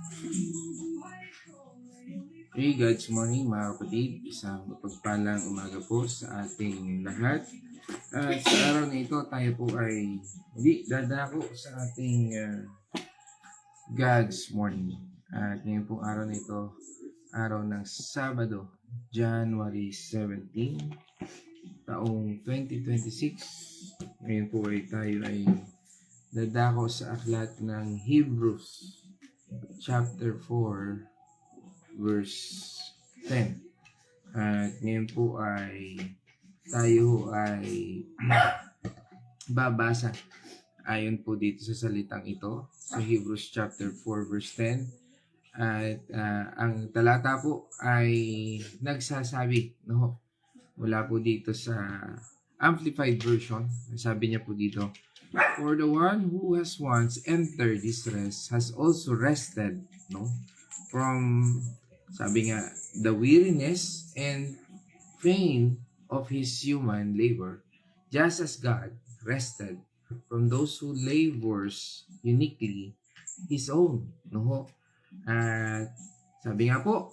Hey, God's morning mga kapatid. Isang mapagpalang umaga po sa ating lahat. At sa araw na ito, tayo po ay muli dadako sa ating God's morning. At ngayon po araw na ito, araw ng Sabado, January 17, taong 2026. Ngayon po ay tayo ay dadako sa aklat ng Hebrews, chapter 4, verse 10. At ngayon po ay tayo ay babasa ayon po dito sa salitang ito sa Hebrews chapter 4 verse 10. At ang talata po ay nagsasabi mula po dito sa Amplified Version. Sabi niya po dito, "For the one who has once entered this rest has also rested from," sabi nga, "the weariness and pain of his human labor, just as God rested from those who labors uniquely his own." At sabi nga po,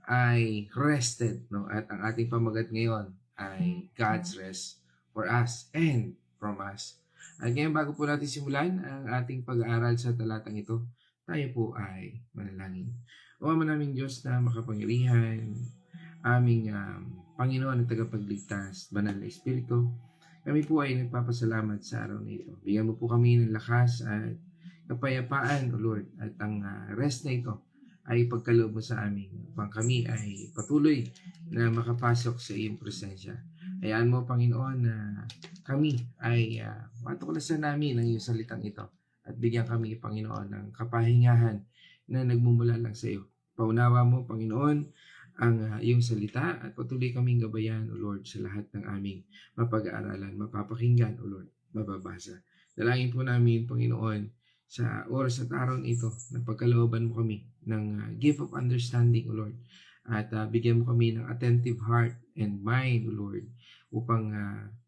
ay rested. At ang ating pamagat ngayon ay God's rest for us and from us. At ngayon, bago po natin simulan ang ating pag-aaral sa talatang ito, tayo po ay manalangin. O Ama naming Diyos na makapangyarihan, aming Panginoon at tagapagligtas, banal na Espiritu, kami po ay nagpapasalamat sa araw na ito. Bigyan mo po kami ng lakas at kapayapaan, O Lord, at ang rest na ito ay pagkaloob mo sa amin upang kami ay patuloy na makapasok sa iyong presensya. Hayaan mo, Panginoon, na kami ay matuklasan namin ang iyong salitang ito at bigyan kami, Panginoon, ng kapahingahan na nagmumula lang sa iyo. Paunawa mo, Panginoon, ang iyong salita at patuloy kaming gabayan, O Lord, sa lahat ng aming mapag-aaralan, mapapakinggan, O Lord, mababasa. Dalangin po namin, Panginoon, sa oras at araw ito, na pagkalooban mo kami ng gift of understanding, O Lord, at bigyan mo kami ng attentive heart and mind, O Lord, upang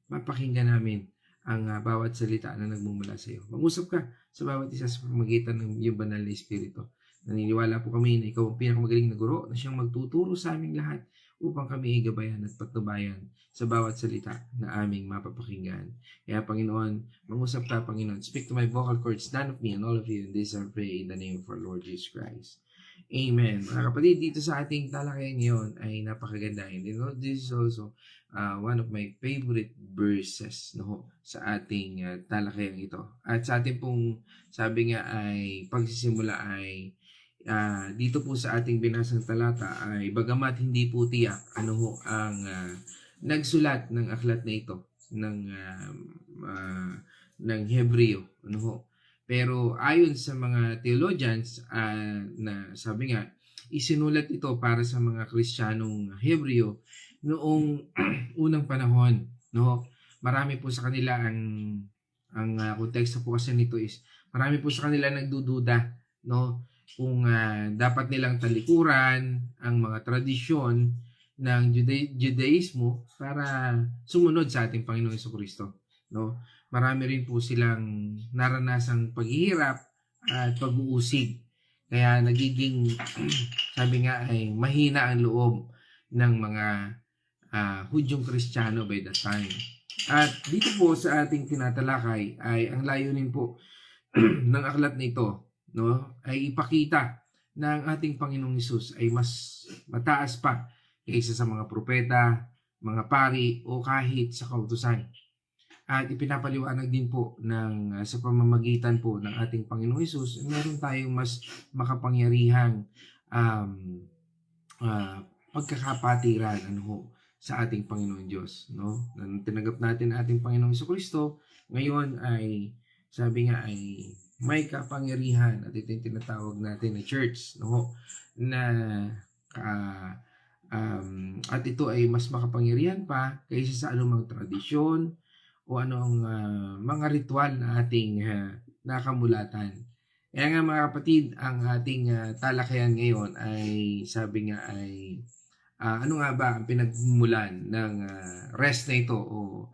mapakinggan namin ang bawat salita na nagmumula sa iyo. Mag-usap ka sa bawat isa sa pamamagitan ng iyong banal na Espiritu. Naniniwala po kami na ikaw ang pinakamagaling na guro na siyang magtuturo sa aming lahat upang kami ay gabayan at patnubayan sa bawat salita na aming mapapakinggan. Kaya Panginoon, mangusap ka Panginoon. Speak to my vocal cords, none of me and all of you. And this I pray in the name of our Lord Jesus Christ. Amen. Mga kapatid, dito sa ating talakayan ngayon ay napakaganda. And this is also one of my favorite verses sa ating talakayan ito. At sa ating pong sabi nga ay pagsisimula ay dito po sa ating binasang talata ay bagamat hindi po tiyak ang nagsulat ng aklat na ito ng Hebreo. Pero ayon sa mga theologians na sabi nga, isinulat ito para sa mga Kristiyanong Hebreo noong unang panahon. Marami po sa kanila ang konteksto po kasi nito is marami po sa kanila nagdududa kung dapat nilang talikuran ang mga tradisyon ng Judaismo para sumunod sa ating Panginoong Jesucristo. Marami rin po silang naranasang paghihirap at pag-uusig. Kaya nagiging, sabi nga ay mahina ang loob ng mga Hudyong Kristiyano by that time. At dito po sa ating tinatalakay ay ang layunin po ng aklat na ito ay ipakita na ang ating Panginoong Hesus ay mas mataas pa kaysa sa mga propeta, mga pari o kahit sa kautusan. At ipinapaliwanag din po sa pamamagitan po ng ating Panginoong Hesus, meron tayong mas makapangyarihang pagkakapatiran sa ating Panginoong Diyos. Nang tinanggap natin ang ating Panginoong Jesucristo, ngayon ay sabi nga ay may kapangyarihan at ito yung tinatawag natin na church na at ito ay mas makapangyarihan pa kaysa sa anumang tradisyon o anong mga ritual na ating nakamulatan. Kaya nga mga kapatid, ang ating talakayan ngayon ay sabi nga ay ano nga ba ang pinagmumulan ng rest na ito o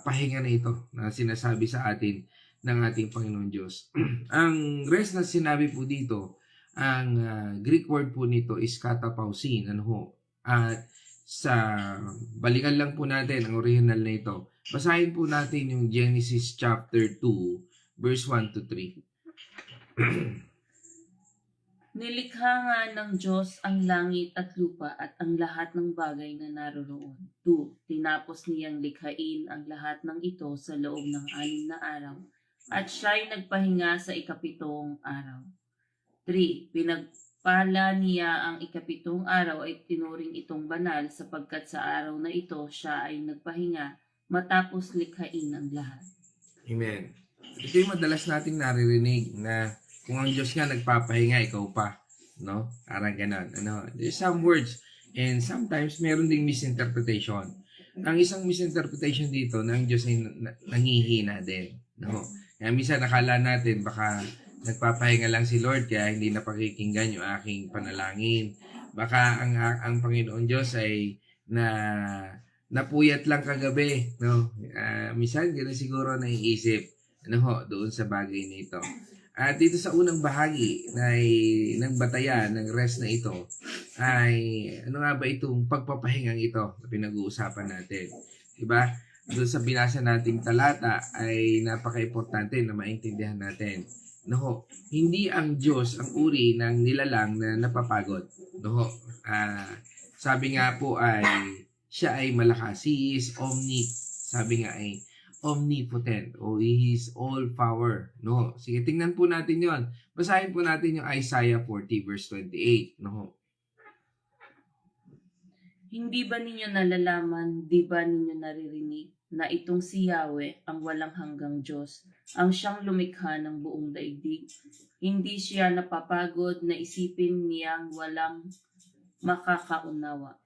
pahinga na ito na sinasabi sa atin ng ating Panginoon Diyos. Ang rest na sinabi po dito Ang Greek word po nito is katapausin. Ano ho? At sa balikan lang po natin ang original na ito. Basahin po natin yung Genesis chapter 2 verse 1 to 3. Nilikha nga ng Diyos ang langit at lupa at ang lahat ng bagay na naroroon. 2. Tinapos niyang likhain ang lahat ng ito sa loob ng 6 na araw at siya'y nagpahinga sa ikapitong araw. 3. Pinagpala niya ang ikapitong araw ay tinuring itong banal sapagkat sa araw na ito siya ay nagpahinga matapos likhain ang lahat. Amen. Ito yung madalas nating naririnig na kung ang Diyos nga nagpapahinga, ikaw pa. No? Parang ganon. Ano? There's some words and sometimes meron ding misinterpretation. Ang isang misinterpretation dito na ang Diyos ay nangihina din. No? Kaya minsan nakala natin baka nagpapahinga lang si Lord kaya hindi napakikinggan yung aking panalangin. Baka ang Panginoon Diyos ay napuyat lang kagabi. No? Minsan gano'n siguro naiisip doon sa bagay na ito. At dito sa unang bahagi ng batayan ng rest na ito ay ano nga ba itong pagpapahingang ito na pinag-uusapan natin. Diba? Doon sa binasa nating talata ay napaka-importante na maintindihan natin. Hindi ang Diyos ang uri ng nilalang na napapagod. Sabi nga po ay siya ay malakas. He is sabi nga ay omnipotent o He is all power. Sige, tingnan po natin yon. Basahin po natin yung Isaiah 40 verse 28. Hindi ba ninyo nalalaman, di ba ninyo naririnig na itong si Yahweh ang walang hanggang Diyos, ang siyang lumikha ng buong daigdig? Hindi siya napapagod na isipin niyang walang makakaunawa.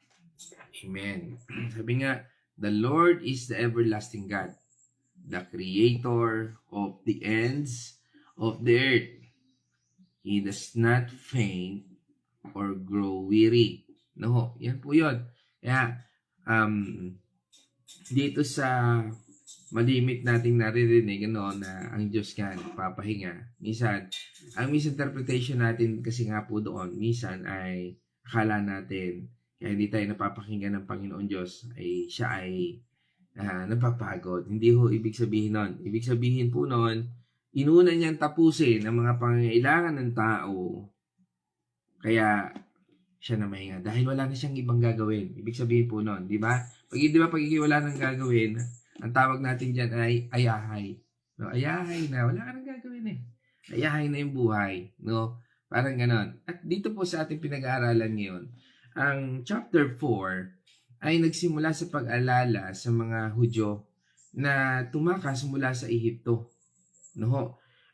Amen. Sabi nga, the Lord is the everlasting God, the creator of the ends of the earth. He does not faint or grow weary. Yan po yun. Kaya, dito sa malimit nating naririnig na ang Diyos nga nagpapahinga. Minsan, ang misinterpretation natin kasi nga po doon, minsan ay akala natin, kaya hindi tayo napapakinggan ng Panginoon Diyos, ay siya ay napapagod. Hindi ho ibig sabihin nun. Ibig sabihin po nun, inuna niyang tapusin ang mga pangangailangan ng tao. Kaya siya na mahinga. Dahil wala na siyang ibang gagawin. Ibig sabihin po nun, di ba? Pag wala nang gagawin, ang tawag natin dyan ay ayahay. Ayahay na. Wala ka nang gagawin eh. Ayahay na yung buhay. Parang ganon. At dito po sa ating pinag-aaralan ngayon, ang chapter 4, ay nagsimula sa pag-alala sa mga Hudyo na tumakas mula sa Ehipto.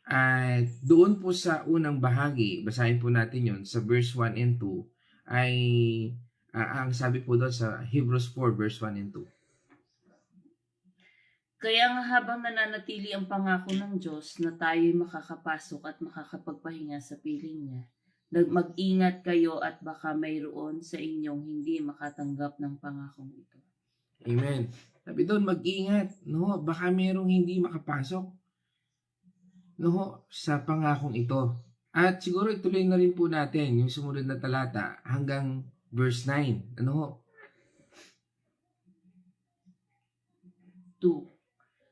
At doon po sa unang bahagi, basahin po natin yon sa verse 1 and 2, ay ang sabi po doon sa Hebrews 4 verse 1 and 2. Kaya nga habang nananatili ang pangako ng Diyos na tayo'y makakapasok at makakapagpahinga sa piling niya, mag-ingat kayo at baka mayroon sa inyong hindi makatanggap ng pangakong ito. Amen. Sabi doon, mag-ingat. Baka mayroong hindi makapasok sa pangakong ito. At siguro ituloy na rin po natin yung sumunod na talata hanggang verse 9. 2.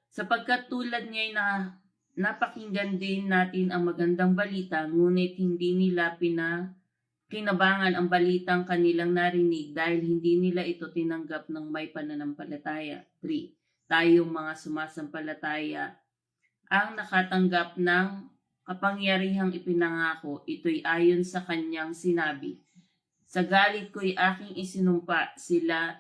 Sapagkat tulad niya na napakinggan din natin ang magandang balita, ngunit hindi nila kinabangan ang balitang kanilang narinig dahil hindi nila ito tinanggap ng may pananampalataya. 3. Tayong mga sumasampalataya ang nakatanggap ng kapangyarihang ipinangako, ito'y ayon sa kanyang sinabi. Sa galit ko'y aking isinumpa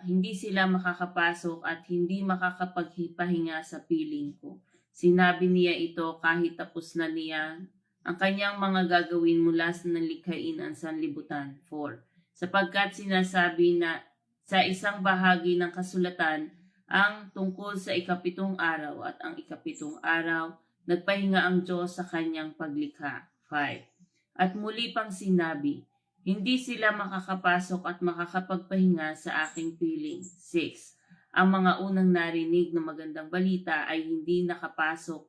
hindi sila makakapasok at hindi makakapagpahinga sa piling ko. Sinabi niya ito kahit tapos na niya ang kanyang mga gagawin mula sa nalikhain ang sanlibutan. 4. Sapagkat sinasabi na sa isang bahagi ng kasulatan ang tungkol sa ikapitong araw at ang ikapitong araw nagpahinga ang Diyos sa kanyang paglikha. 5. At muli pang sinabi, hindi sila makakapasok at makakapagpahinga sa aking piling. 6. Ang mga unang narinig na magandang balita ay hindi nakapasok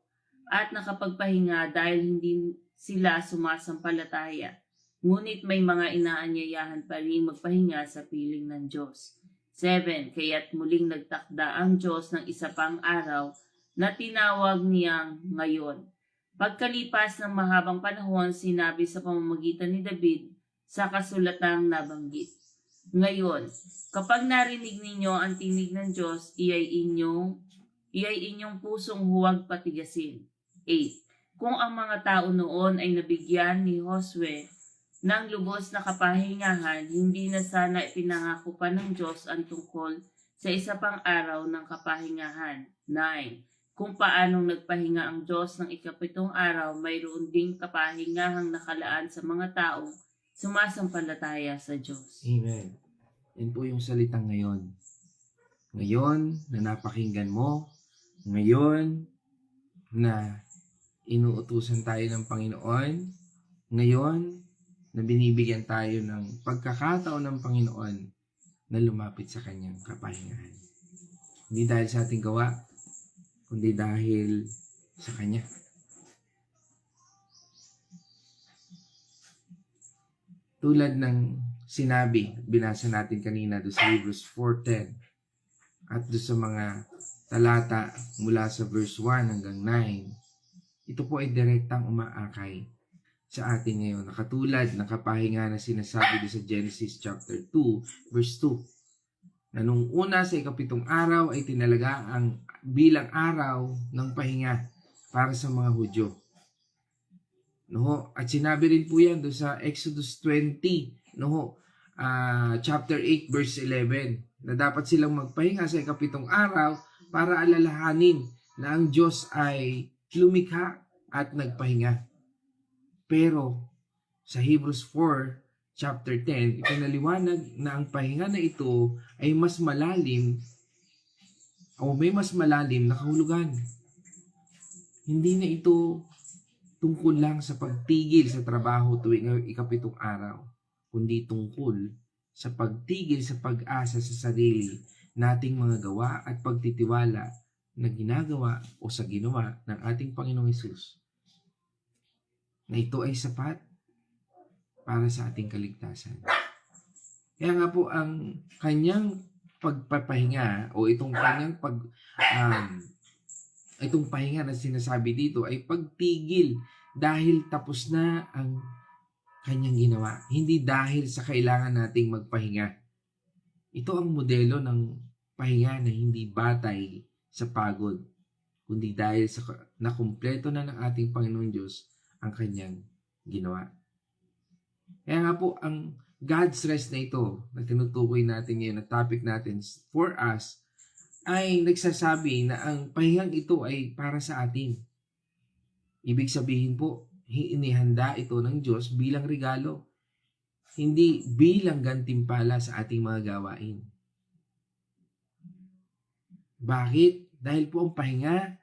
at nakapagpahinga dahil hindi sila sumasampalataya. Ngunit may mga inaanyayahan pa rin magpahinga sa piling ng Diyos. 7. Kaya't muling nagtakda ang Diyos ng isa pang araw na tinawag niyang ngayon. Pagkalipas ng mahabang panahon, sinabi sa pamamagitan ni David sa kasulatang nabanggit. Ngayon, kapag narinig ninyo ang tinig ng Diyos, iyay inyong pusong huwag patigasin. 8. Kung ang mga tao noon ay nabigyan ni Josue ng lubos na kapahingahan, hindi na sana ipinangako pa ng Diyos ang tungkol sa isa pang araw ng kapahingahan. 9. Kung paanong nagpahinga ang Diyos ng ikapitong araw, mayroon ding kapahingahang nakalaan sa mga taong sumasampalataya sa Diyos. Amen. Yan po yung salitang ngayon. Ngayon na napakinggan mo, ngayon na inuutusan tayo ng Panginoon, ngayon na binibigyan tayo ng pagkakataon ng Panginoon na lumapit sa kanyang kapahingahan. Hindi dahil sa ating gawa, kundi dahil sa kanya. Tulad ng sinabi, binasa natin kanina doon sa Hebrews 4:10 at doon sa mga talata mula sa verse 1 hanggang 9, ito po ay direktang umaakay sa atin ngayon. Nakatulad ng kapahinga na sinasabi doon sa Genesis chapter 2, verse 2, na nung una sa ikapitong araw ay tinalaga ang bilang araw ng pahinga para sa mga Hudyo. No, at sinabi rin po yan doon sa Exodus 20, no, chapter 8 verse 11, na dapat silang magpahinga sa ikapitong araw para alalahanin na ang Diyos ay lumikha at nagpahinga. Pero sa Hebrews 4 chapter 10, ipinaliwanag na ang pahinga na ito ay mas malalim o may mas malalim na kahulugan. Hindi na ito tungkol lang sa pagtigil sa trabaho tuwing ikapitong araw, kundi tungkol sa pagtigil sa pag-asa sa sarili nating mga gawa at pagtitiwala na ginagawa o sa ginawa ng ating Panginoong Hesus, na ito ay sapat para sa ating kaligtasan. Kaya nga po ang kanyang pagpapahinga o itong kanyang itong pahinga na sinasabi dito ay pagtigil dahil tapos na ang kanyang ginawa. Hindi dahil sa kailangan nating magpahinga. Ito ang modelo ng pahinga na hindi batay sa pagod, kundi dahil sa nakumpleto na ng ating Panginoon Diyos ang kanyang ginawa. Kaya nga po ang God's rest na ito na tinutukoy natin ngayon na topic natin for us ay nagsasabi na ang pahingang ito ay para sa atin. Ibig sabihin po, inihanda ito ng Diyos bilang regalo, hindi bilang gantimpala sa ating mga gawain. Bakit? Dahil po ang pahinga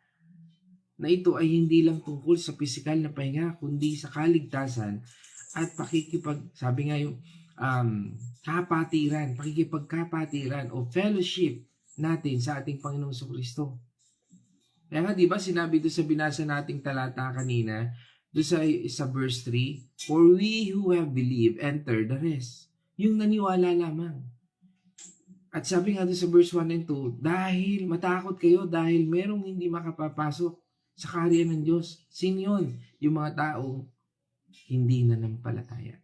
na ito ay hindi lang tungkol sa pisikal na pahinga, kundi sa kaligtasan at sabi nga yung pakikipagkapatiran o fellowship natin sa ating Panginoong Kristo. Kaya nga, di ba, sinabi doon sa binasa nating talata kanina, doon sa verse 3, for we who have believed enter the rest. Yung naniwala lamang. At sabi nga doon sa verse 1 and 2, dahil matakot kayo dahil merong hindi makapapasok sa kaharian ng Diyos. Sino yun? Yung mga taong hindi nanampalataya.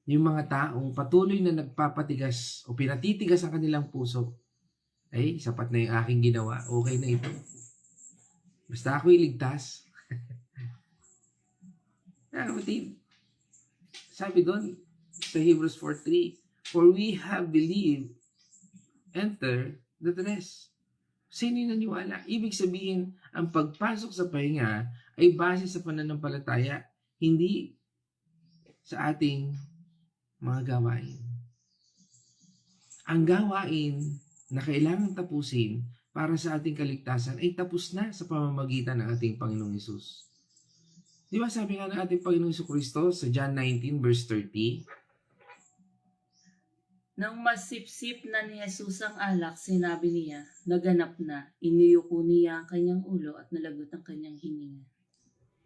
Yung mga taong patuloy na nagpapatigas o pinatitigas ang kanilang puso, ay, sapat na yung aking ginawa, okay na ito. Basta ako iligtas. Sabi doon sa Hebrews 4:3, for we have believed, enter the rest. Sino yung naniwala? Ibig sabihin, ang pagpasok sa pahinga ay base sa pananampalataya, hindi sa ating mga gawain. Ang gawain na kailangan tapusin para sa ating kaligtasan ay tapos na sa pamamagitan ng ating Panginoong Hesus. Di ba sabi nga ng ating Panginoong Kristo sa John 19 verse 30? Nang masipsip na ni Jesus ang alak, sinabi niya, naganap na, iniyuko niya ang kanyang ulo at nalagot ang kanyang hininga.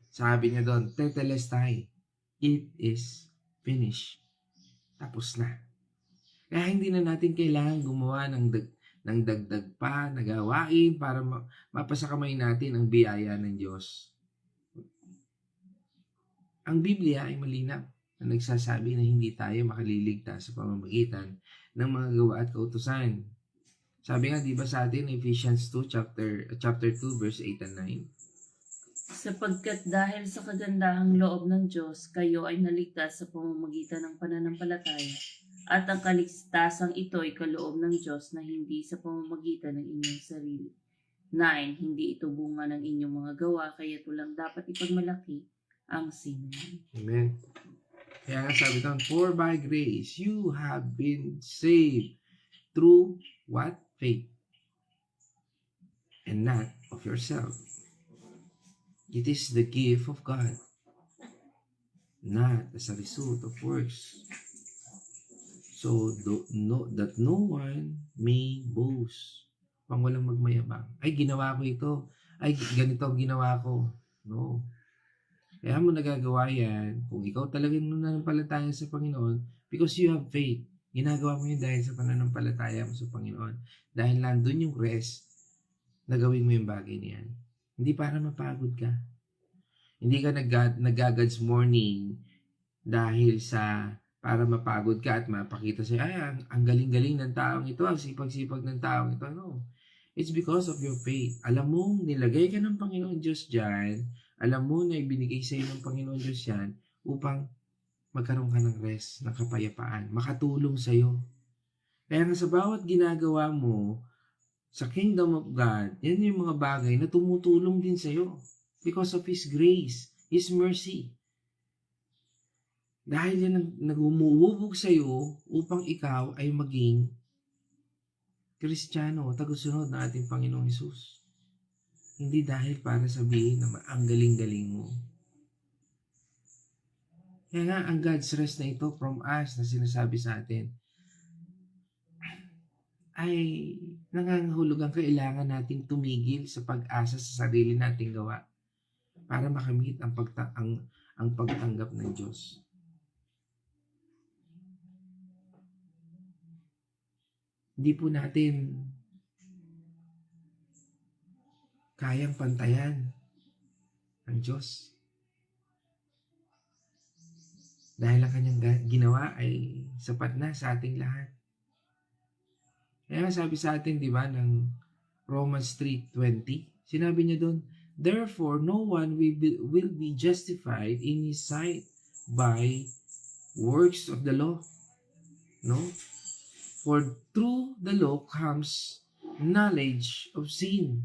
Sabi niya doon, Tetelestai, it is finished. Tapos na. Kaya hindi na natin kailangan gumawa ng dagdag pa na gawain para mapasakamay natin ang biyaya ng Diyos. Ang Biblia ay malinaw na nagsasabi na hindi tayo makaliligtas sa pamamagitan ng mga gawa at kautusan. Sabi nga, di ba sa atin, Ephesians 2, chapter 2, verse 8 and 9? Sapagkat dahil sa kagandahang loob ng Diyos, kayo ay naligtas sa pamamagitan ng pananampalataya. At ang kaligtasang ito ay kaloob ng Diyos na hindi sa pamamagitan ng inyong sarili. 9. Hindi ito bunga ng inyong mga gawa, kaya walang dapat ipagmalaki ang sinuman. Amen. Kaya nga sabi doon, for by grace you have been saved through what? Faith. And not of yourself. It is the gift of God, not as a result of works. So, that no one may boast. Pang walang magmayabang. Ay, ginawa ko ito. Ay, ganito ang ginawa ko. No. Kaya mo nagagawa yan kung ikaw talagang nananampalataya sa Panginoon because you have faith. Ginagawa mo yun dahil sa pananampalataya mo sa Panginoon. Dahil nandun yung rest na gawin mo yung bagay niyan. Hindi para mapagod ka. Hindi ka nag-God's morning dahil sa para mapagod ka at mapakita sa'yo, ay, ang galing-galing ng taong ito, ang sipag-sipag ng taong ito. No. It's because of your faith. Alam mo, nilagay ka ng Panginoon Diyos dyan. Alam mo na ibinigay sa'yo ng Panginoon Diyos yan upang magkaroon ka ng rest, ng kapayapaan, makatulong sa'yo. Kaya nga sa bawat ginagawa mo sa Kingdom of God, yan yung mga bagay na tumutulong din sa'yo because of His grace, His mercy. Dahil yan nag-umuubog sa'yo upang ikaw ay maging Kristiyano, tagusunod ng ating Panginoong Hesus. Hindi dahil para sabihin na ang galing-galing mo. Kaya nga, ang God's rest na ito from us na sinasabi sa atin, ay nangangahulugang kailangan nating tumigil sa pag-asa sa sarili nating gawa para makamit ang pagtanggap ng Diyos. Hindi po natin kayang pantayan ang Diyos. Dahil ang kanyang ginawa ay sapat na sa ating lahat. Kaya sabi sa atin, di ba, ng Romans 3:20, sinabi niya doon, therefore, no one will be justified in His sight by works of the law. No? For through the law comes knowledge of sin.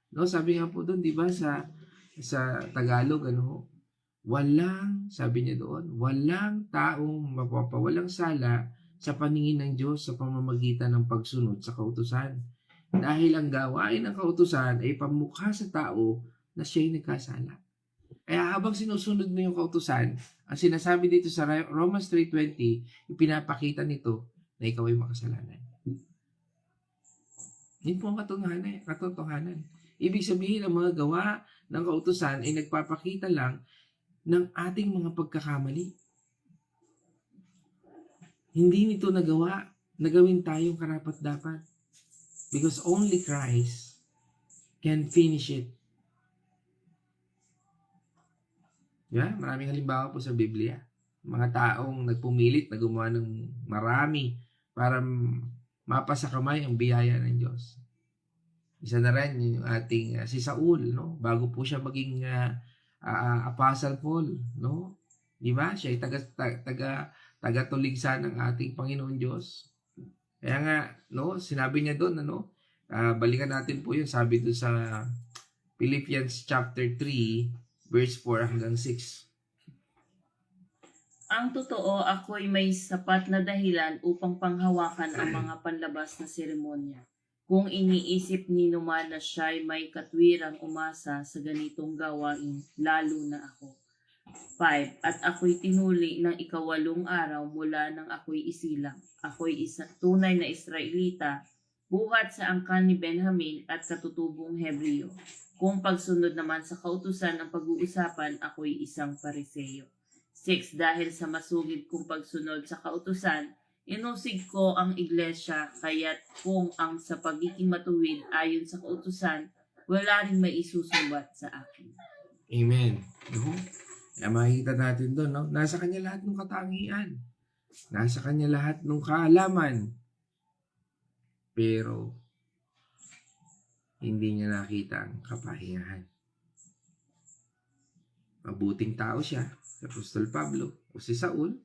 No, sabi nga po doon, di ba, sa Tagalog, sabi niya doon, walang taong mapapawalang sala sa paningin ng Diyos sa pamamagitan ng pagsunod sa kautusan. Dahil ang gawain ng kautusan ay pamukha sa tao na siya'y nagkasala. Kaya habang sinusunod mo yung kautusan, ang sinasabi dito sa Romans 3:20, ipinapakita nito na ikaw ay makasalanan. Yun po ang katotohanan. Ibig sabihin, ang mga gawa ng kautusan ay nagpapakita lang ng ating mga pagkakamali. Hindi nito nagawa na gawin tayong karapat-dapat. Because only Christ can finish it. Yeah, maraming halimbawa po sa Biblia. Mga taong nagpumilit na gumawa ng marami para mapasakamay ang biyaya ng Diyos. Isa na rin yung ating si Saul, no? Bago po siya maging Apostle Paul, no? Di ba? Siya ay taga-tuligsa ng ating Panginoon Diyos. Kaya nga, no, sinabi niya doon, balikan natin po yun, sabi doon sa Philippians chapter 3, verse 4 hanggang 6. Ang totoo, ako'y may sapat na dahilan upang panghawakan ang mga panlabas na seremonya. Kung iniisip ni numan na siya'y may katwirang umasa sa ganitong gawain, lalo na ako. 5. At ako'y tinuli ng 8 araw mula nang ako'y isilang. Ako'y tunay na Israelita, buhat sa angkan ni Benjamin at katutubong Hebreo. Kung pagsunod naman sa kautusan ang pag-uusapan, ako'y isang Pariseo. 6. Dahil sa masugid kong pagsunod sa kautusan, inusig ko ang iglesia, kaya't kung ang sa pagiging matuwid ayon sa kautusan, wala rin may isusumbat sa akin. Amen. No? Kaya makikita natin doon, no? Nasa kanya lahat ng katangian. Nasa kanya lahat ng kaalaman. Pero, hindi niya nakita ang kapahingahan. Mabuting tao siya, si Apostol Pablo o si Saul.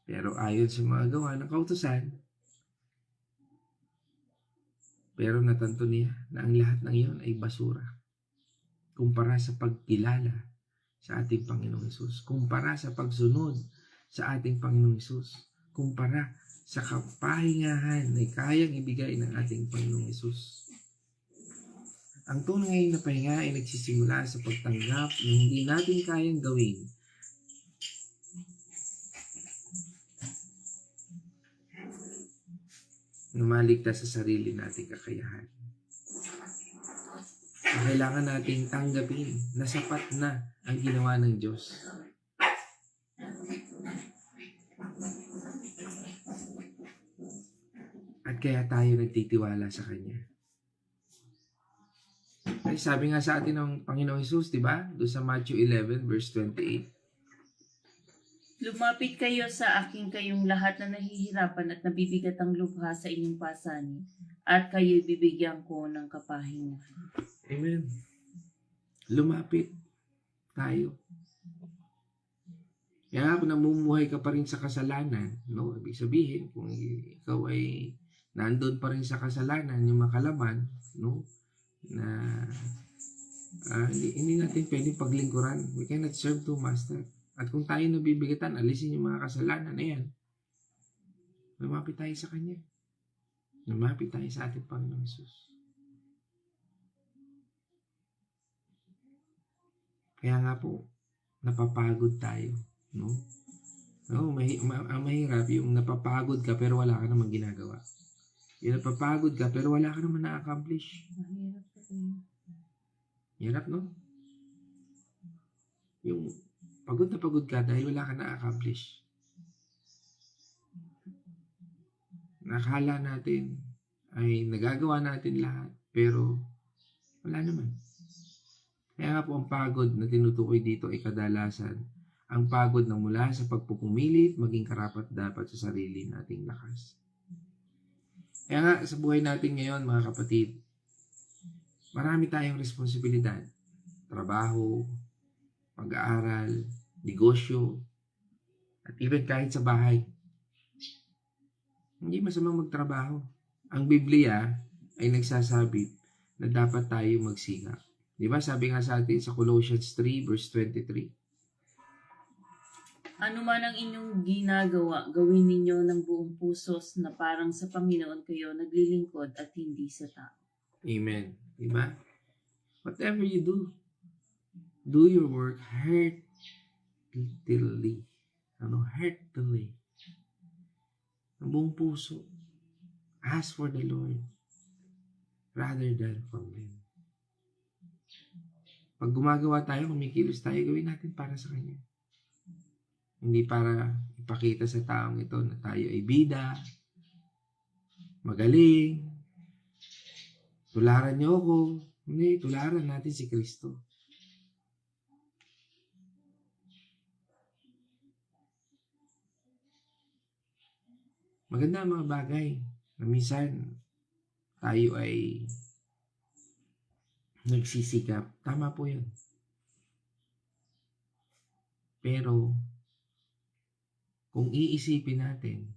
Pero ayon sa mga gawa ng kautusan, pero natanto niya na ang lahat ng iyon ay basura. Kumpara sa pagkilala sa ating Panginoong Hesus. Kumpara sa pagsunod sa ating Panginoong Hesus. Kumpara sa kapahingahan na kayang ibigay ng ating Panginoong Hesus. Ang tunay na pahinga ay nagsisimula sa pagtanggap na hindi natin kayang gawin. Na maligtas sa sarili nating kakayahan. Kailangan nating tanggapin na sapat na ang ginawa ng Diyos. At kaya tayo nagtitiwala sa Kanya. Ay, sabi nga sa atin ng Panginoong Hesus, di ba? Doon sa Matthew 11 verse 28. Lumapit kayo sa akin kayong lahat na nahihirapan at nabibigat ang lubha sa inyong pasanin, at kayo'y bibigyan ko ng kapahingahan. Amen. Lumapit tayo. Kaya kung namumuhay ka pa rin sa kasalanan, no? Ibig sabihin, kung ikaw ay nandun pa rin sa kasalanan, yung makalaman, no? Na hindi natin pwedeng paglingkuran. We cannot serve two masters. At kung tayo nabibigatan, alisin yung mga kasalanan na yan. Lumapit tayo sa Kanya. Lumapit tayo sa ating Panginoong Hesus. Kaya nga po, napapagod tayo. No? No, ang mahirap yung napapagod ka pero wala ka namang ginagawa. Yung napapagod ka pero wala ka naman na-accomplish. Hirap, no? Yung pagod na pagod ka dahil wala ka na-accomplish. Nakala natin ay nagagawa natin lahat, pero wala naman. Kaya nga po ang pagod na tinutukoy dito ay kadalasan ang pagod na mula sa pagpupumilit maging karapat-dapat sa sarili nating lakas. Kaya nga sa buhay natin ngayon, mga kapatid, marami tayong responsibilidad. Trabaho, pag-aaral, negosyo, at even kahit sa bahay. Hindi masamang magtrabaho. Ang Biblia ay nagsasabi na dapat tayo magsikap. Di ba sabi nga sa atin sa Colossians 3 verse 23? Ano man ang inyong ginagawa, gawin ninyo ng buong pusos na parang sa Panginoon kayo naglilingkod at hindi sa tao. Amen. Di ba? Whatever you do your work heartily. Heartily. Ang buong puso. Ask for the Lord rather than from men. Pag gumagawa tayo, kumikilos tayo, gawin natin para sa Kanya. Hindi para ipakita sa taong ito na tayo ay bida, magaling, tularan niyo ako. Hindi, tularan natin si Kristo. Maganda ang mga bagay na minsan tayo ay nagsisikap. Tama po yun. Pero, kung iisipin natin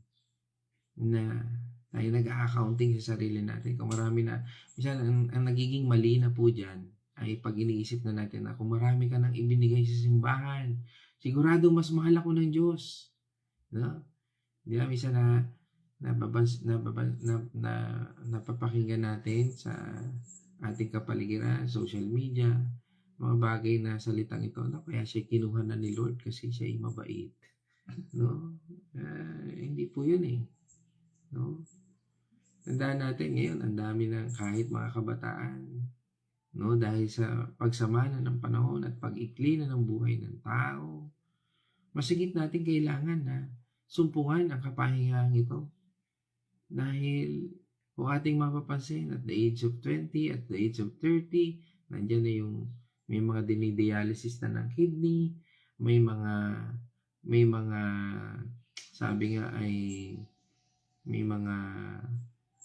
na tayo nag-accounting sa sarili natin, kung marami na, minsan ang nagiging mali na po dyan, ay pag iniisip na natin na kung marami ka nang ibinigay sa simbahan, sigurado mas mahal ako ng Diyos. No? Di ba, minsan napapakinggan natin sa ating kapaligiran, social media, mga bagay na salitang ito, no? Kaya siya kinuha na ni Lord kasi siya ay mabait. No? Hindi po yun eh. No? Tandaan natin ngayon, ang dami ng kahit mga kabataan, no? Dahil sa pagsama na ng panahon at pag-ikli na ng buhay ng tao, masigit natin kailangan na sumpungan ang kapahingahan ito. Dahil kung ating mapapansin, at the age of 20, at the age of 30, nandiyan na yung may mga dinidialysis na ng kidney, may mga sabi nga ay may mga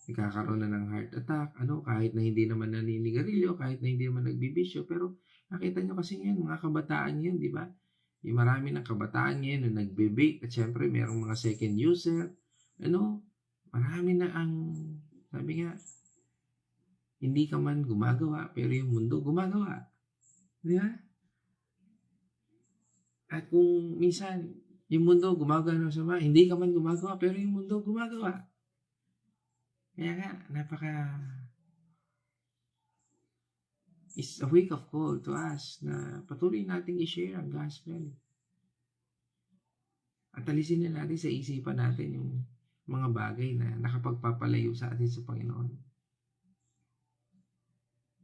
nagkakaroon na ng heart attack, kahit na hindi naman naninigarilyo, kahit na hindi naman nagbibisyo, pero nakita nyo kasi ngayon, mga kabataan ngayon, di ba? Yung marami ng kabataan ngayon na nagbe-vape, at syempre mayroong mga second user, marami na ang, sabi nga, hindi ka man gumagawa, pero yung mundo gumagawa. Di ba? At kung minsan, yung mundo gumagawa ng sama, hindi ka man gumagawa, pero yung mundo gumagawa. Kaya nga, it's a wake of call to us na patuloy nating i-share ang gospel. At alisin na natin sa isipan natin yung mga bagay na nakapagpapalayo sa atin sa Panginoon.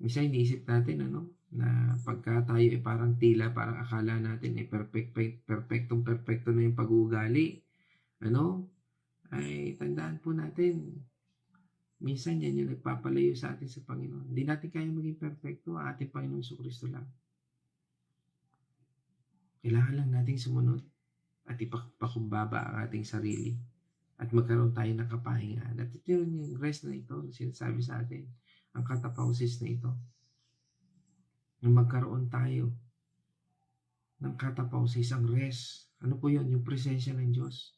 Minsan iniisip natin, na pagka tayo ay parang tila, parang akala natin ay perfecto na yung pag-uugali. Ay tandaan po natin, minsan yan yung nagpapalayo sa atin sa Panginoon. Hindi natin kaya maging perfecto, ang ating Panginoon Jesucristo lang. Kailangan lang nating sumunod at ipakumbaba ang ating sarili at magkaroon tayo ng kapahingahan. At ito yung rest na ito na sinasabi sa atin, ang katapausis na ito. Na magkaroon tayo ng katapausis, ang rest. Ano po yun? Yung presensya ng Diyos.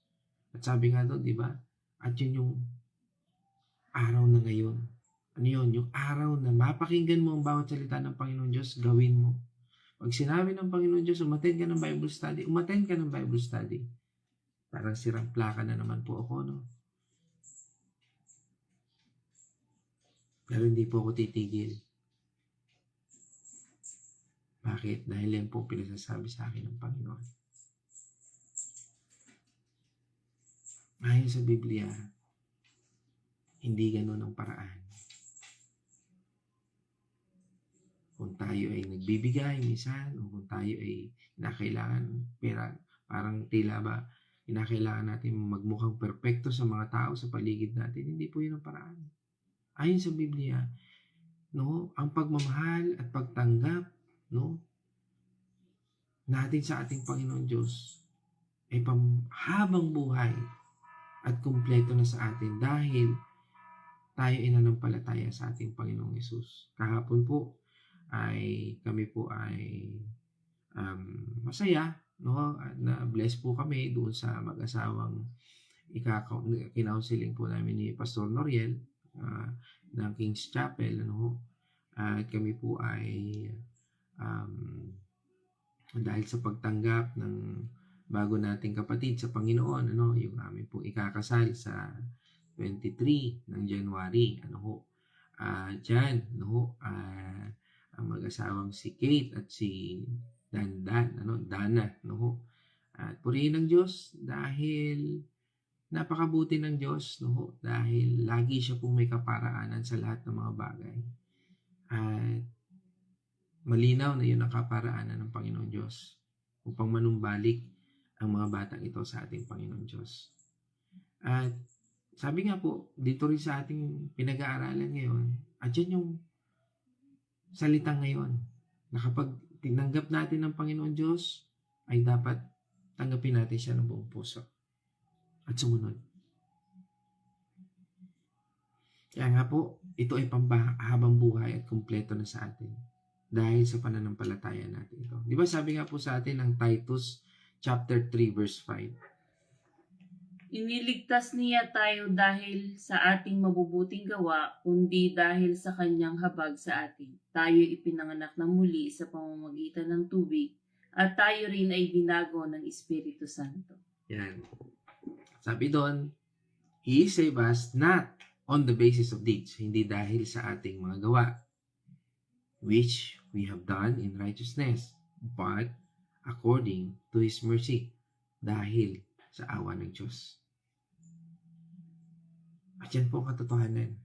At sabi nga doon, di ba? At yun yung araw na ngayon. Ano yun? Yung araw na mapakinggan mo ang bawat salita ng Panginoon Diyos, gawin mo. Pag sinabi ng Panginoon Diyos, umattend ka ng Bible study. Parang sirang plaka na naman po ako, no? Pero hindi po ako titigil. Bakit? Dahil yan po pinasasabi sa akin ng Panginoon. Ayon sa Biblia, hindi ganun ang paraan. Kung tayo ay nagbibigay minsan, o kung tayo ay kinakailangan pera, parang tila ba, kinakailangan natin magmukhang perpekto sa mga tao sa paligid natin, hindi po yun ang paraan. Ayon sa Biblia, ang pagmamahal at pagtanggap, natin sa ating Panginoon Diyos ay habang buhay at kumpleto na sa atin dahil tayo ay nananampalataya sa ating Panginoong Hesus. Kahapon po ay kami po ay masaya, na bless po kami doon sa mag-asawang kinounseling po namin ni Pastor Noriel ng King's Chapel, at kami po ay dahil sa pagtanggap ng bago nating kapatid sa Panginoon, yung amin pong ikakasal sa 23 ng January, dyan, ang mag-asawang si Kate at si Dana, at purihin ng Diyos dahil napakabuti ng Diyos, dahil lagi siya pong may kaparaanan sa lahat ng mga bagay. At malinaw na yun ang kaparaanan ng Panginoon Diyos upang manumbalik ang mga batang ito sa ating Panginoon Diyos. At sabi nga po, dito rin sa ating pinag-aaralan ngayon, at yan yung salita ngayon, na kapag tinanggap natin ng Panginoon Diyos, ay dapat tanggapin natin siya ng buong puso at sumunod. Kaya nga po, ito ay pambahabang buhay at kumpleto na sa atin dahil sa pananampalataya natin ito. Di ba sabi nga po sa atin ng Titus chapter 3 verse 5? Iniligtas niya tayo dahil sa ating mabubuting gawa, kundi dahil sa kanyang habag sa atin. Tayo ipinanganak ng muli sa pamamagitan ng tubig, at tayo rin ay binago ng Espiritu Santo. Yan. Sabi doon, He saved us not on the basis of deeds, hindi dahil sa ating mga gawa, which we have done in righteousness, but according to His mercy, dahil sa awa ng Diyos. At yan po ang katotohanan.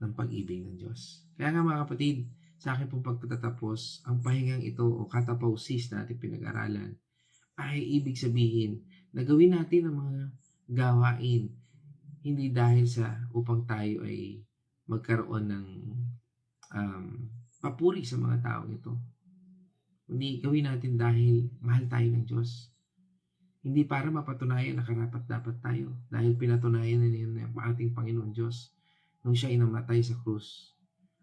ng pag-ibig ng Diyos. Kaya nga mga kapatid, sa akin pong pagtatapos, ang pahingang ito o katapausis na ating pinag-aralan ay ibig sabihin na gawin natin ang mga gawain hindi dahil sa upang tayo ay magkaroon ng papuri sa mga taong ito. Kundi gawin natin dahil mahal tayo ng Diyos. Hindi para mapatunayan na karapat-dapat tayo dahil pinatunayan na niya ng ating Panginoon Diyos nung siya ay namatay sa krus.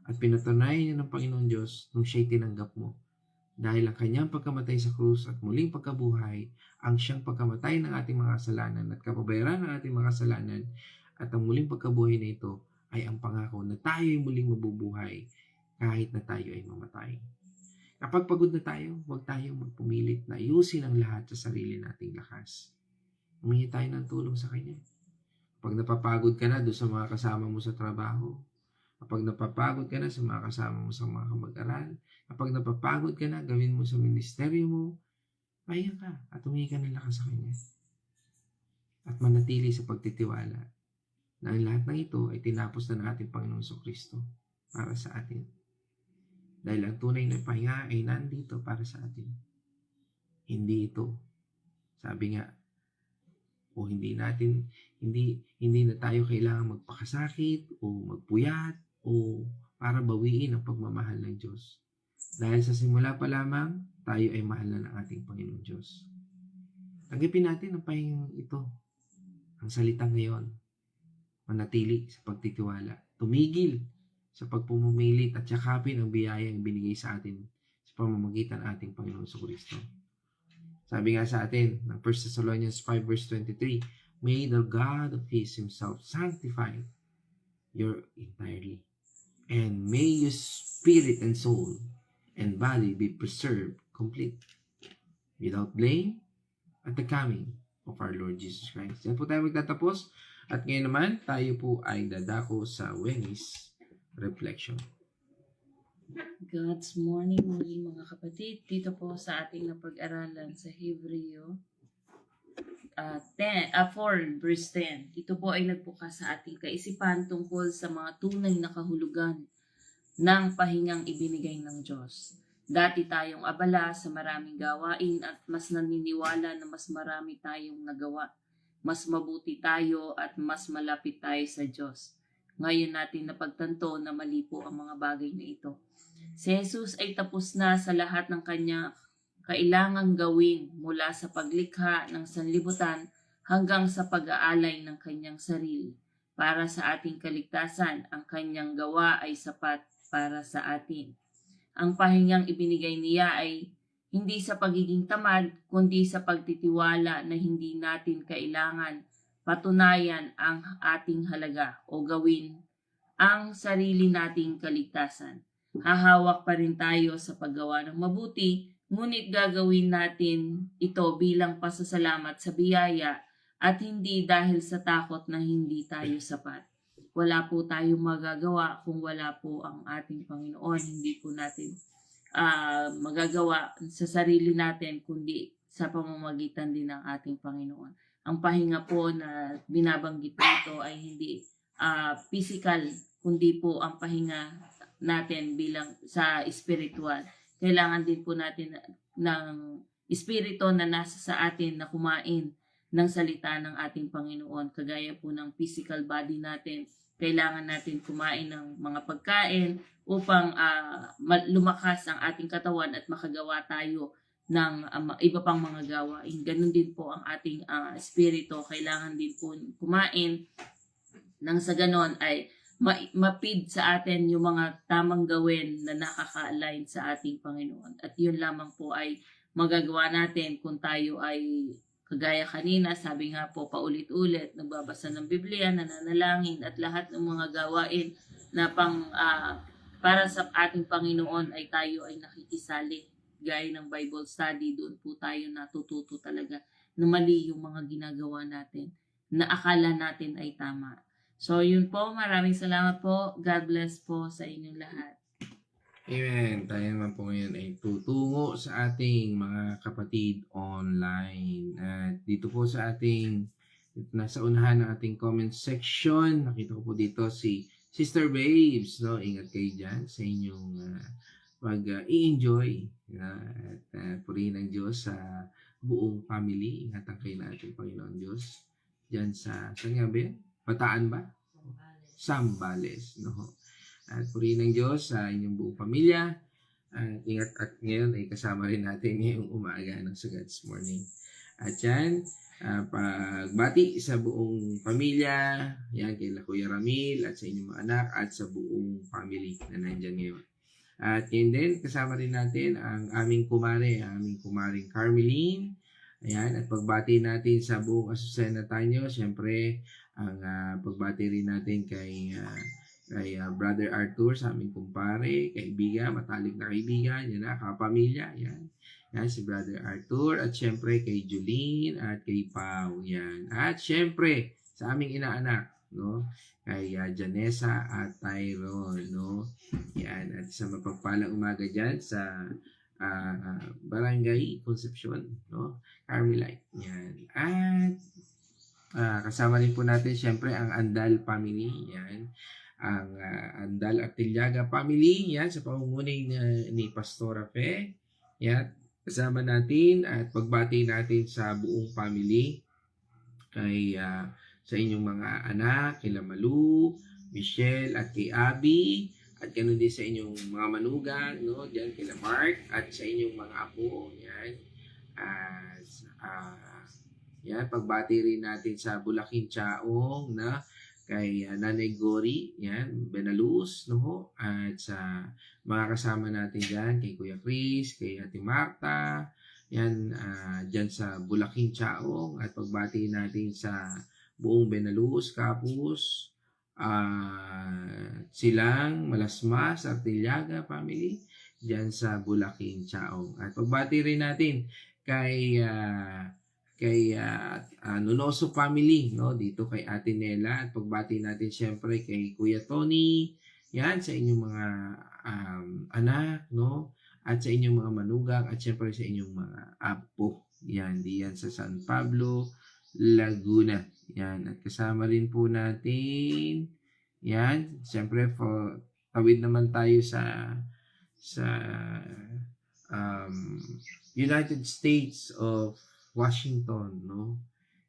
At pinatunayan niya ng Panginoon Diyos nung siya ay tinanggap mo. Dahil ang kanyang pagkamatay sa krus at muling pagkabuhay, ang siyang pagkamatay ng ating mga kasalanan at kapabayaran ng ating mga kasalanan at ang muling pagkabuhay na ito ay ang pangako na tayo ay muling mabubuhay kahit na tayo ay mamatay. Kapag pagod na tayo, huwag tayong magpumilit na ayusin ang lahat sa sarili nating lakas. Humingi tayo ng tulong sa Kanya. Kapag napapagod ka na doon sa mga kasama mo sa trabaho, kapag napapagod ka na sa mga kasama mo sa mga kamag-aral, kapag napapagod ka na, gawin mo sa ministeryo mo, pahinga ka at humingi ka ng lakas sa Kanya. At manatili sa pagtitiwala na ang lahat ng ito ay tinapos na ng ating Panginoong Kristo para sa atin. Dahil ang tunay na pahinga ay nandito para sa atin. Hindi ito. Sabi nga, o hindi na tayo kailangan magpakasakit o magpuyat o para bawiin ang pagmamahal ng Diyos. Dahil sa simula pa lamang, tayo ay mahal na ng ating Panginoon Diyos. Tanggapin natin ang pahingang ito. Ang salita ngayon, manatili sa pagtitiwala. Tumigil sa pagpumilit at yakapin ang biyayang binigay sa atin sa pamamagitan ng ating Panginoon Kristo. Sabi nga sa atin ng 1 Thessalonians 5 verse 23, may the God of peace himself sanctify your entirely, and may your spirit and soul and body be preserved complete, without blame at the coming of our Lord Jesus Christ. Yan po tayo magtatapos. At ngayon naman, tayo po ay dadako sa Venice Reflection. God's morning muli mga kapatid. Dito po sa ating napag-aralan sa Hebreo 4 verse 10. Ito po ay nagbukas sa ating kaisipan tungkol sa mga tunay na kahulugan ng pahingang ibinigay ng Diyos. Dati tayong abala sa maraming gawain at mas naniniwala na mas marami tayong nagawa. Mas mabuti tayo at mas malapit tayo sa Diyos. Ngayon natin napagtanto na mali po ang mga bagay na ito. Si Jesus ay tapos na sa lahat ng kanya kailangang gawin mula sa paglikha ng sanlibutan hanggang sa pag-aalay ng kanyang sarili. Para sa ating kaligtasan, ang kanyang gawa ay sapat para sa atin. Ang pahingang ibinigay niya ay hindi sa pagiging tamad, kundi sa pagtitiwala na hindi natin kailangan patunayan ang ating halaga o gawin ang sarili nating kaligtasan. Hahawak pa rin tayo sa paggawa ng mabuti, ngunit gagawin natin ito bilang pasasalamat sa biyaya at hindi dahil sa takot na hindi tayo sapat. Wala po tayong magagawa kung wala po ang ating Panginoon. Hindi po natin magagawa sa sarili natin kundi sa pamamagitan din ng ating Panginoon. Ang pahinga po na binabanggit dito ay hindi physical, kundi po ang pahinga natin bilang sa spiritual. Kailangan din po natin ng espiritu na nasa sa atin na kumain ng salita ng ating Panginoon. Kagaya po ng physical body natin, kailangan natin kumain ng mga pagkain upang lumakas ang ating katawan at makagawa tayo ng iba pang mga gawain. Ganun din po ang ating espiritu. Kailangan din po kumain nang sa ganon ay mapid sa atin yung mga tamang gawin na nakaka-align sa ating Panginoon. At yun lamang po ay magagawa natin kung tayo ay kagaya kanina, sabi nga po paulit-ulit, nagbabasa ng Biblia, nananalangin at lahat ng mga gawain na para sa ating Panginoon ay tayo ay nakikisali. Gaya ng Bible study, doon po tayo natututo talaga na mali yung mga ginagawa natin na akala natin ay tama. So yun po, maraming salamat po. God bless po sa inyong lahat. Amen. Tayo naman po ngayon ay tutungo sa ating mga kapatid online. At dito po sa ating, nasa unahan ng ating comment section, nakita ko po dito si Sister Babes, no, ingat kayo dyan sa inyong mag-i-enjoy. At purihin ng Diyos sa buong family. Ingatan kayo natin, Panginoon Diyos. Diyan saan nga ba yan? Bataan ba? Sambales, no? At purihin ng Diyos sa inyong buong pamilya. At ingat at ngayon ay kasama rin natin ngayong umaga ng sa God's Morning. At yan, pagbati sa buong pamilya, yan kay Kuya Ramil at sa inyong mga anak at sa buong family na nandyan ngayon. At yun din, kasama rin natin ang aming kumaring Carmeline. Ayan, at pagbati natin sa buong Azucena Tanyo, siyempre, ang pagbati rin natin kay Brother Arthur, sa aming kumpare, kaibigan, matalik na kaibigan, yan na, kapamilya, yan. Yan, si Brother Arthur, at syempre kay Julene, at kay Pau, yan. At syempre, sa aming inaanak, no, kay Janessa at Tyrone, no. Yan, at sa mapagpalang umaga dyan sa Barangay Concepcion, no, Carmelite, yan. At kasama rin po natin syempre ang Andal family, yan. Ang Andal Artillaga family, yan, sa pamumuno ni Pastora Fe, yan. Kasama natin at pagbati natin sa buong family kay sa inyong mga anak, kay Malu, Michelle at kay Abby, at ganoon din sa inyong mga manugang, no, diyan kay Mark at sa inyong mga apo, yan. At yan, pagbati rin natin sa Bulakin Chaong na kay Nanay Gori, yan, Benaluz, no, at sa mga kasama natin dyan, kay Kuya Chris, kay Ate Marta, yan, dyan sa Bulaking Chaong, at pagbati natin sa buong Benaluz, Kapus, Silang, Malasmas, Artillaga family, dyan sa Bulaking Chaong. At pagbati rin natin kay Nunoso family, no, dito kay Ate Nela, at pagbati natin syempre kay Kuya Tony, yan, sa inyong mga anak, no, at sa inyong mga manugang, at syempre sa inyong mga apo, yan, diyan sa San Pablo, Laguna, yan. At kasama rin po natin, yan, syempre tawid naman tayo sa United States of Washington, no?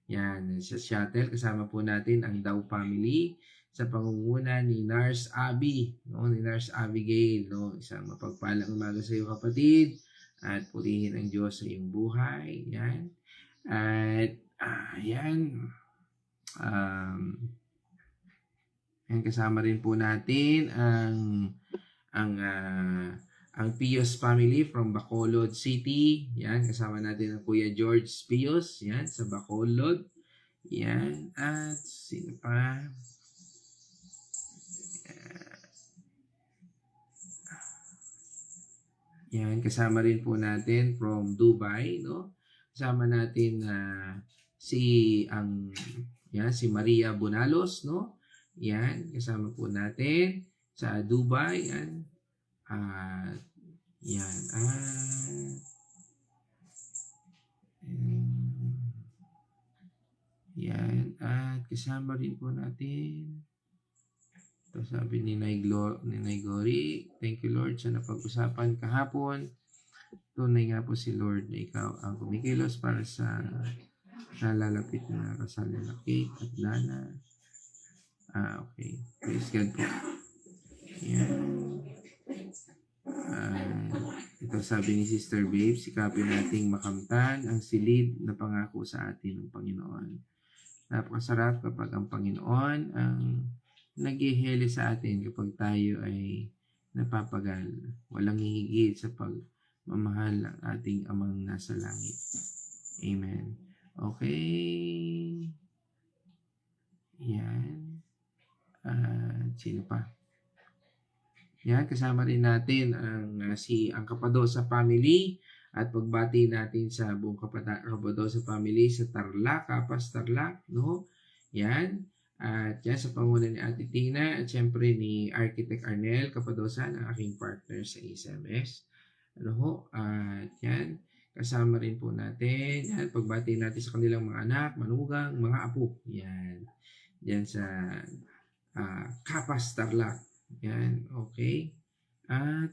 Yan, sa Seattle, kasama po natin ang Daw family sa pangunguna ni Nurse Abby, no? Ni Nurse Abigail, no? Isang mapagpalang umaga sa iyo, kapatid, at purihin ang Diyos sa iyong buhay, yan. At, yan, yan, kasama rin po natin ang Pios family from Bacolod City. Yan, kasama natin ang Kuya George Pios. Yan, sa Bacolod. Yan, at sino pa? Yan, kasama rin po natin from Dubai, no? Kasama natin si Maria Bonalos, no? Yan, kasama po natin sa Dubai. Yan. Yan, at kasama rin po natin, ito sabi ni Nay Gori, thank you Lord sa napag-usapan kahapon. Tunay nga po si Lord na ikaw ang kumikilos para sa nalalapit na kasal na Kate at Lana. Okay, praise God po. Yan. Ito sabi ni Sister Babe, sikapin nating makamtan ang silid na pangako sa atin ng Panginoon. Napakasarap kapag ang Panginoon ang naghihili sa atin kapag tayo ay napapagal. Walang hihigit sa pagmamahal ng ating Amang nasa langit. Amen. Okay. Yan. Sino pa? Yan, kasama rin natin ang Capadosa family, at pagbati natin sa buong Capadosa family sa Tarlac, Kapas Tarlac, no? Yan. At yan, sa panguna ni Ate Tina, at syempre ni Architect Arnel Capadosa, ang aking partner sa SMS. Ano ho? At yan, kasama rin po natin. Yan, pagbati natin sa kanilang mga anak, manugang, mga apo. Yan. Yan sa Kapas Tarlac. Yan, okay. At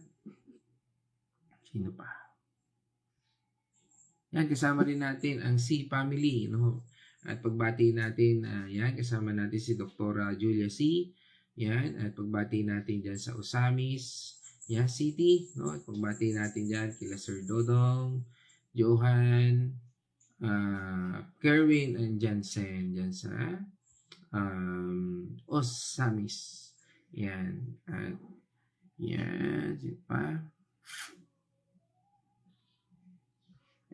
sino pa? Yan, kasama rin natin ang C family, no? At pagbati natin, yan, kasama natin si Dr. Julia C. Yan, at pagbati natin dyan sa Osamis, yan, City, no? At pagbati natin dyan kila Sir Dodong, Johan, Kerwin, and Jansen, dyan sa Osamis. Yan, at yan, sino pa?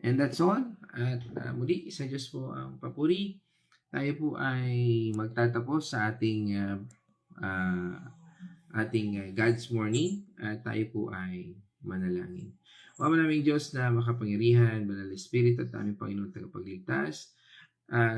And that's all. At muli, sa Diyos po ang papuri. Tayo po ay magtatapos sa ating God's Morning. At tayo po ay manalangin. O naming Diyos na makapangyarihan, Banal na Espiritu at aming Panginoon tagapagligtas.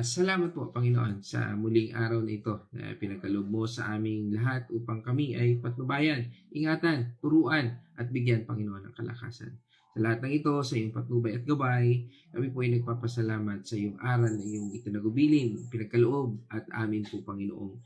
Salamat po, Panginoon, sa muling araw na ito na pinagkaloob mo sa aming lahat upang kami ay patnubayan, ingatan, turuan at bigyan, Panginoon, ng kalakasan. Sa lahat ng ito, sa iyong patnubay at gabay, kami po ay nagpapasalamat sa iyong aral na iyong itinagubilin, pinagkaloob at amin po, Panginoong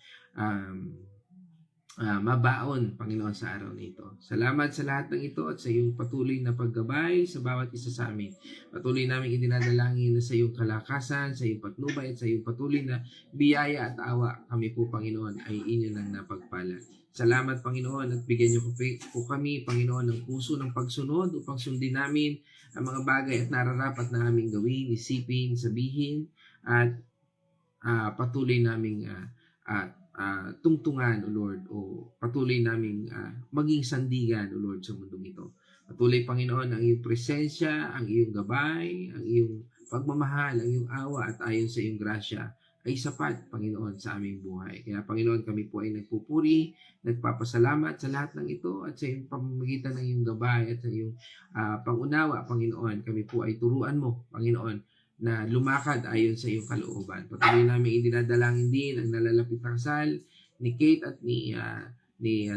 mabaon, Panginoon, sa araw na ito. Salamat sa lahat ng ito at sa iyong patuloy na paggabay sa bawat isa sa amin. Patuloy namin idinadalangin na sa iyong kalakasan, sa iyong patnubay at sa iyong patuloy na biyaya at awa. Kami po, Panginoon, ay inyo nang napagpala. Salamat, Panginoon, at bigyan niyo po kami, Panginoon, ng puso ng pagsunod upang sundin namin ang mga bagay at nararapat na aming gawin, isipin, sabihin, at patuloy naming tungtungan, O Lord, o patuloy naming maging sandigan, O Lord, sa mundong ito. Patuloy, Panginoon, ang iyong presensya, ang iyong gabay, ang iyong pagmamahal, ang iyong awa at ayon sa iyong grasya ay sapat, Panginoon, sa aming buhay. Kaya, Panginoon, kami po ay nagpupuri, nagpapasalamat sa lahat ng ito at sa iyong pamamagitan ng iyong gabay at sa iyong pangunawa, Panginoon. Kami po ay turuan mo, Panginoon, na lumakad ayon sa iyong kalooban. Patuloy namin idinadalangin din ang nalalapit na kasal ni Kate at ni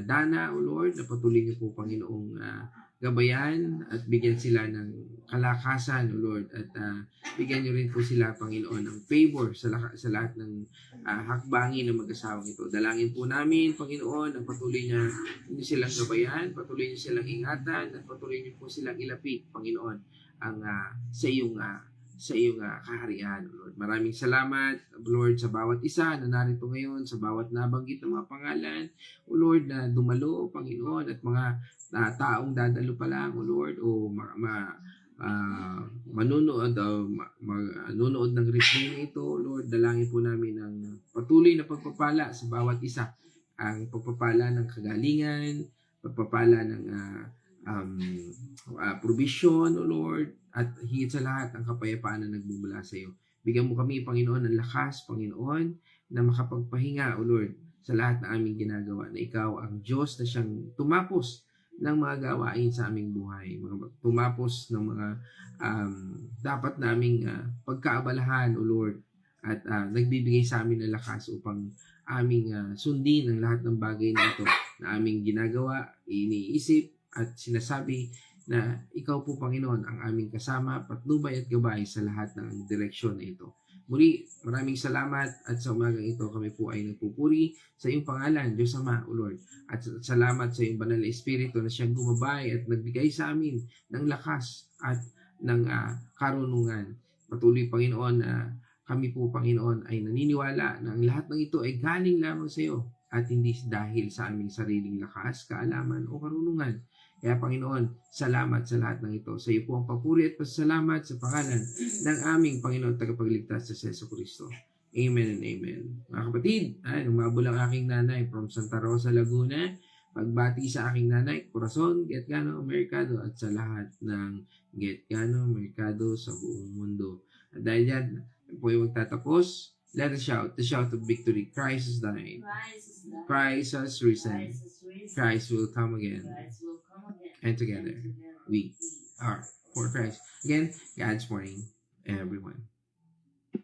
Dana, O Lord, na patuloy niyo po, Panginoong gabayan at bigyan sila ng kalakasan, O Lord, at bigyan niyo rin po sila, Panginoon, ng favor sa lahat ng hakbangin ng mag-asawang ito. Dalangin po namin, Panginoon, ang patuloy niyo silang gabayan, patuloy niyo silang ingatan, at patuloy niyo po silang ilapit, Panginoon, ang sa iyong kaharian, Lord. Maraming salamat, Lord, sa bawat isa na narito ngayon, sa bawat nabanggit ng mga pangalan, O Lord, na dumalo, Panginoon, at mga taong dadalo pa lang, O Lord, o manunood ng replay na ito, Lord. Dalangin po namin ang patuloy na pagpapala sa bawat isa, ang pagpapala ng kagalingan, pagpapala ng provision, O Lord, at higit sa lahat ang kapayapaan na nagmumula sa iyo. Bigyan mo kami, Panginoon, ng lakas, Panginoon, na makapagpahinga, O Lord, sa lahat na aming ginagawa, na ikaw ang Diyos na siyang tumapos ng mga gawain sa aming buhay, tumapos ng mga dapat naming pagkaabalahan, O Lord, at nagbibigay sa amin ng lakas upang aming sundin ang lahat ng bagay na ito na aming ginagawa, iniisip, at sinasabi na ikaw po, Panginoon, ang aming kasama, patnubay at gabay sa lahat ng direksyon na ito. Muli, maraming salamat at sa umagang ito kami po ay nagpupuri sa iyong pangalan, Diyos Ama, O Lord. At salamat sa iyong banal na Espiritu na siyang gumabay at nagbigay sa amin ng lakas at ng karunungan. Patuloy, Panginoon, na kami po, Panginoon, ay naniniwala na ang lahat ng ito ay galing lamang sa iyo at hindi dahil sa aming sariling lakas, kaalaman o karunungan. Kaya, Panginoon, salamat sa lahat ng ito. Sa iyo po ang papuri at pasalamat sa pangalan ng aming Panginoon tagapagligtas sa Jesu Cristo. Amen and amen. Mga kapatid, umabol ang aking nanay from Santa Rosa, Laguna. Pagbati sa aking nanay, Corazon, Getgano, Mercado, at sa lahat ng Getgano, Mercado sa buong mundo. At dahil yan, po yung magtatapos, let us shout, the shout of victory. Christ has died. Christ has risen. Christ will come again. And together, we are for Christ. Again, God's morning, everyone.